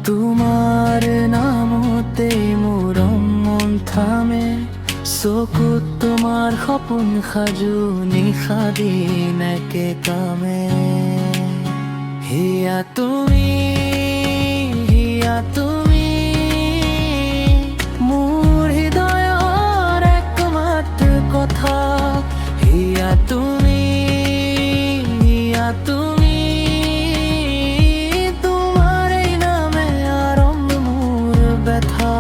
তোমাৰ নামতে মোৰ মন থামে, চকুত তোমাৰ সপোন সাজু নিশা দিন একে কামে। হিয়া তুমি, হিয়া তুমি, মোৰ হৃদয়ৰ একমাত্ৰ কথা। হিয়া তুমি, হিয়া তুমি, তোমাৰ এই নামে আৰম্ভ মোৰ ব্যথা।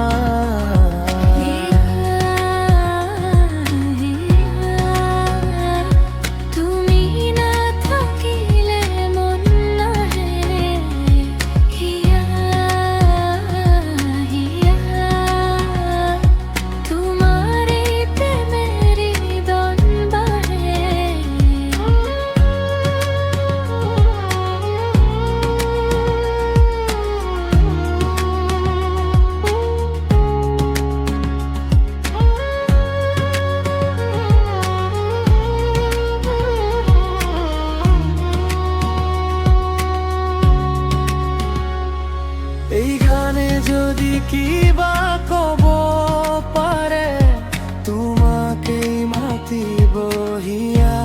এই গানে যদি কিবা কব পাৰে, তোমাকেই মাতিব হিয়া।